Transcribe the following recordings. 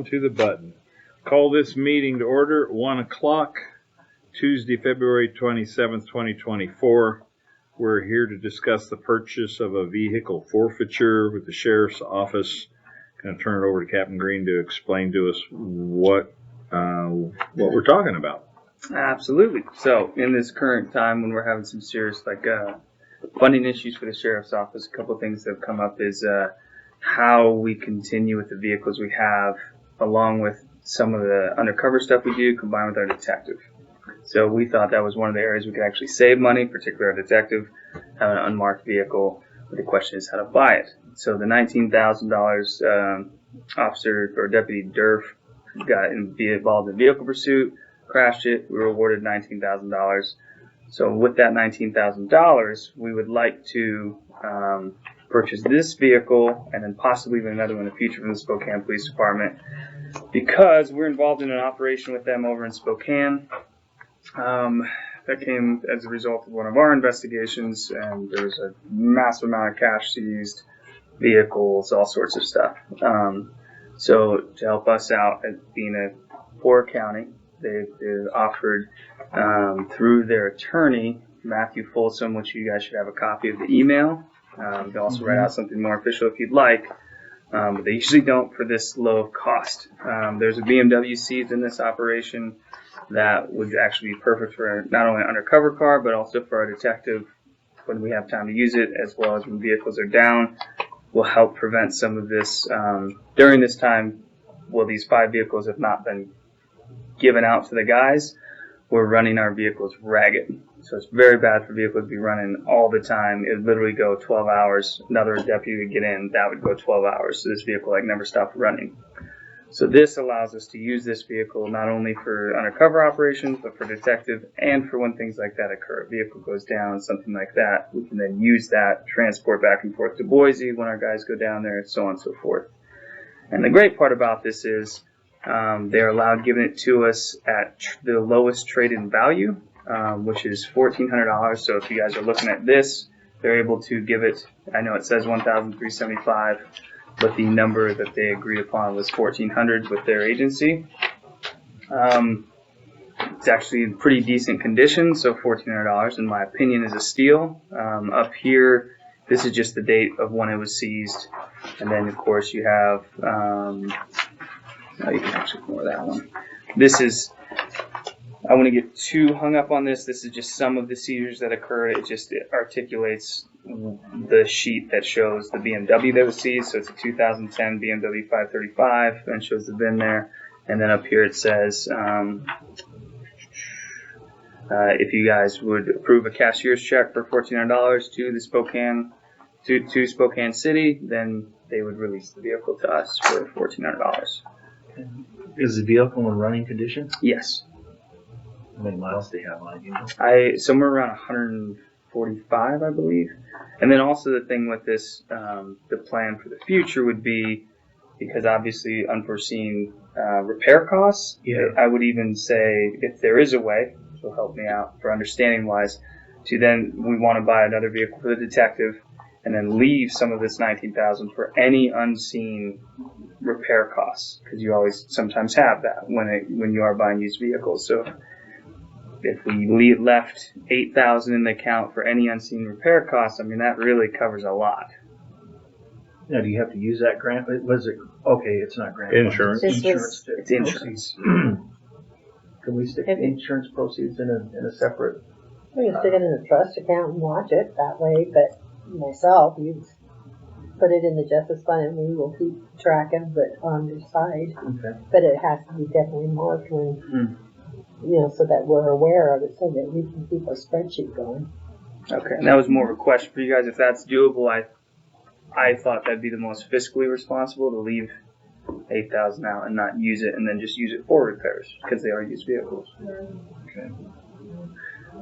To the button. Call this meeting to order, 1 o'clock, Tuesday, February 27th, 2024. We're here to discuss the purchase of a vehicle forfeiture with the Sheriff's Office. Going to turn it over to Captain Green to explain to us what we're talking about. Absolutely. So in this current time when we're having some serious funding issues for the Sheriff's Office, a couple of things that have come up is how we continue with the vehicles we have, along with some of the undercover stuff we do, combined with our detective. So we thought that was one of the areas we could actually save money, particularly our detective, have an unmarked vehicle. But the question is how to buy it. So the $19,000 officer or Deputy Durf got involved in vehicle pursuit, crashed it. We were awarded $19,000. So with that $19,000, we would like to purchase this vehicle and then possibly even another one in the future from the Spokane Police Department, because we're involved in an operation with them over in Spokane that came as a result of one of our investigations, and there was a massive amount of cash seized, vehicles, all sorts of stuff. So to help us out, as being a poor county, they offered through their attorney, Matthew Folsom, which you guys should have a copy of the email. They'll also write out something more official if you'd like, but they usually don't for this low of cost. There's a BMW seized in this operation that would actually be perfect for not only an undercover car, but also for our detective when we have time to use it, as well as when vehicles are down. Will help prevent some of this. During this time, these 5 vehicles have not been given out to the guys. We're running our vehicles ragged. So it's very bad for vehicles to be running all the time. It would literally go 12 hours. Another deputy would get in, that would go 12 hours. So this vehicle never stopped running. So this allows us to use this vehicle not only for undercover operations, but for detective and for when things like that occur. A vehicle goes down, something like that. We can then use that, transport back and forth to Boise when our guys go down there, so on and so forth. And the great part about this is they're allowed giving it to us at the lowest trade-in value, which is $1,400. So if you guys are looking at this, they're able to give it, I know it says $1,375, but the number that they agreed upon was $1,400 with their agency. It's actually in pretty decent condition, so $1,400 in my opinion is a steal. Up here, this is just the date of when it was seized, and then of course you have, you can actually ignore that one. This is, I want to get too hung up on this. This is just some of the seizures that occurred. It articulates the sheet that shows the BMW that was seized. So it's a 2010 BMW 535, and shows the VIN there. And then up here it says, if you guys would approve a cashier's check for $1,400 to Spokane City, then they would release the vehicle to us for $1,400. Is the vehicle in running condition? Yes. How many miles do you have on it? Somewhere around 145, I believe. And then also the thing with this, the plan for the future would be, because obviously unforeseen repair costs. Yeah. I would even say, if there is a way, which will help me out for understanding wise, to then we want to buy another vehicle for the detective, and then leave some of this $19,000 for any unseen repair costs, because you always sometimes have that when you are buying used vehicles. So if we left $8,000 in the account for any unseen repair costs, I mean that really covers a lot. Now, do you have to use that grant? Was it okay? It's not grant. Insurance. Insurance. It's insurance. Can we stick the insurance proceeds in a separate? We can stick it in a trust account and watch it that way, but myself, you put it in the justice fund and we will keep track of it on your side. Okay. But it has to be definitely marked when, so that we're aware of it, so that we can keep our spreadsheet going. Okay, and that was more of a question for you guys. If that's doable, I thought that'd be the most fiscally responsible, to leave $8,000 out and not use it, and then just use it for repairs, because they are used vehicles. Okay.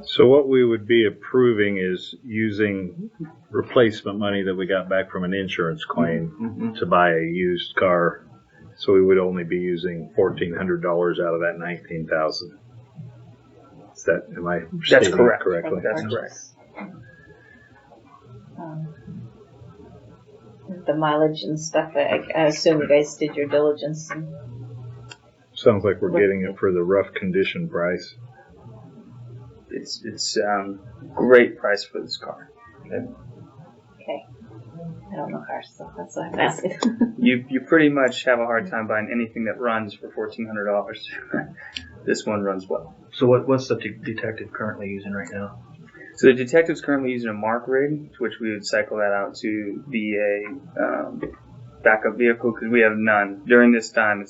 So what we would be approving is using replacement money that we got back from an insurance claim to buy a used car. So we would only be using $1,400 out of that $19,000. Am I stating correct. correctly? That's correct. The mileage and stuff, I assume you guys did your diligence and Sounds like we're getting it for the rough condition price. It's great price for this car. Okay. I don't know cars, so that's why I'm asking. You pretty much have a hard time buying anything that runs for $1,400. This one runs well. So what's the detective currently using right now? So the detective's currently using a Mark rig, which we would cycle that out to be a backup vehicle because we have none. During this time,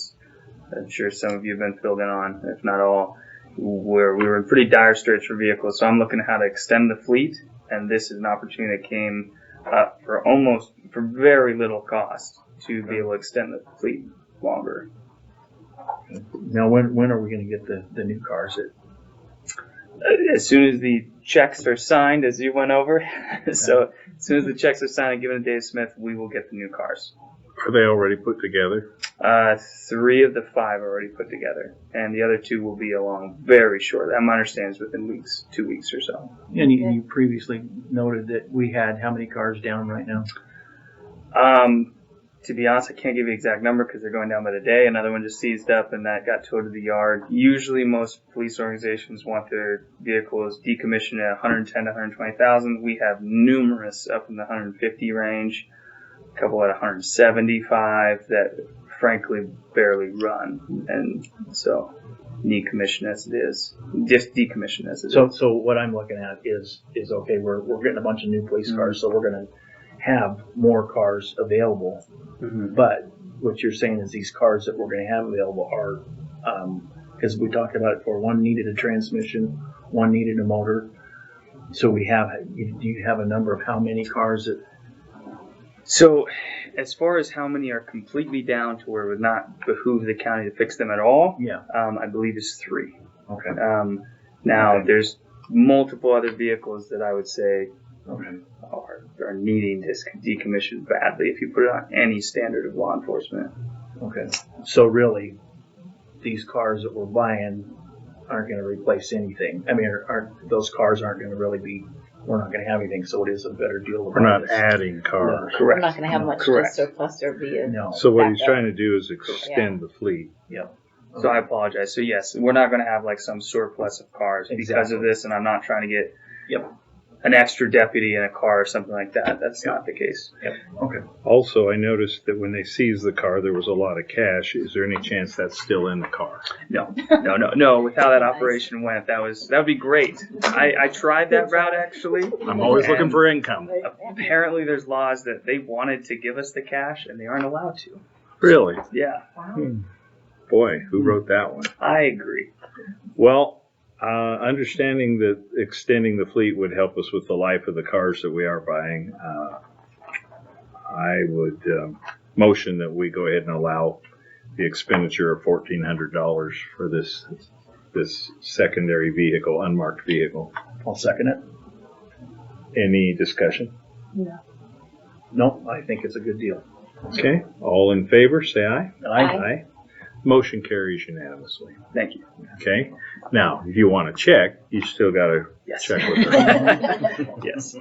I'm sure some of you have been filled in on, if not all, where we were in pretty dire straits for vehicles. So I'm looking at how to extend the fleet, and this is an opportunity that came up for very little cost to be able to extend the fleet longer. Now, when are we going to get the new cars? As soon as the checks are signed, as you went over, so as soon as the checks are signed and given to Dave Smith, we will get the new cars. Are they already put together? 3 of the 5 are already put together, and the other 2 will be along very short. My understanding is within 2 weeks or so. And you previously noted that we had how many cars down right now? To be honest, I can't give you the exact number because they're going down by the day. Another one just seized up and that got towed to the yard. Usually most police organizations want their vehicles decommissioned at 110 to 120,000. We have numerous up in the 150 range, a couple at 175 that frankly barely run. And so decommission as it is. Just decommission as it is. So what I'm looking at is okay, we're getting a bunch of new police cars, so we're going to have more cars available. Mm-hmm. But what you're saying is these cars that we're going to have available are, because we talked about it before, one needed a transmission, one needed a motor. So do you have a number of how many cars that? So as far as how many are completely down to where it would not behoove the county to fix them at all, Yeah. I believe is 3. Okay. Now there's multiple other vehicles that I would say Okay. are needing this decommissioned badly if you put it on any standard of law enforcement. Okay. So really, these cars that we're buying aren't going to replace anything. I mean, those cars aren't going to really be. We're not going to have anything, so it is a better deal. We're not adding cars. Correct. We're not going to have much Correct. surplus or be a No. So what he's Backup. trying to do is extend the fleet. Yep. So I apologize. So yes, we're not going to have like some surplus of cars because Exactly. of this, and I'm not trying to get Yep. an extra deputy in a car or something like that. That's not the case. Okay. Also, I noticed that when they seized the car, there was a lot of cash. Is there any chance that's still in the car? No. With how that operation went, that would be great. I tried that route actually. I'm always looking And for income. apparently, there's laws that they wanted to give us the cash, and they aren't allowed to. Really? Yeah, Boy, who wrote that one? I agree. Well, understanding that extending the fleet would help us with the life of the cars that we are buying, I would motion that we go ahead and allow the expenditure of $1,400 for this secondary vehicle, unmarked vehicle. I'll second it. Any discussion? No, I think it's a good deal. Okay, all in favor, say aye. Aye. Motion carries unanimously. Thank you. Okay, now if you want to check, you still got to Yes. check with her. Yes.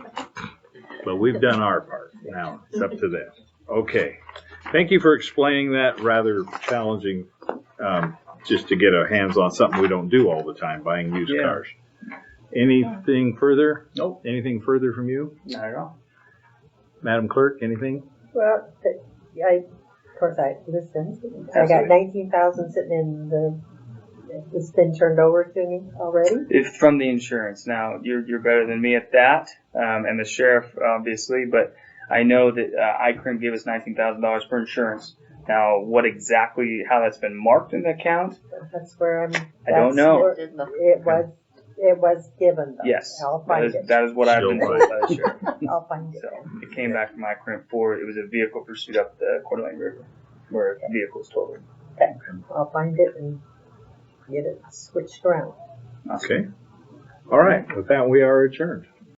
But we've done our part. Now it's up to them. Okay. Thank you for explaining that. Rather challenging, just to get our hands on something we don't do all the time, buying used Yeah. cars. Anything further? Nope. Anything further from you? Not at all. Madam Clerk, anything? Well, of course I listened. I got Absolutely. 19,000 sitting in it's been turned over to me already. It's from the insurance. Now, you're better than me at that, and the sheriff, obviously, but I know that ICRIM gave us $19,000 for insurance. Now, how that's been marked in the account, That's where I don't know. It was given though. Yes, I'll find it. that is what I've been Still told by the sheriff. I'll find it. So it came back from ICRIM for, it was a vehicle pursuit up the Coeur d'Alene River, where a vehicle was totaled. I'll find it and get it switched around. Okay. All right. With that, we are adjourned.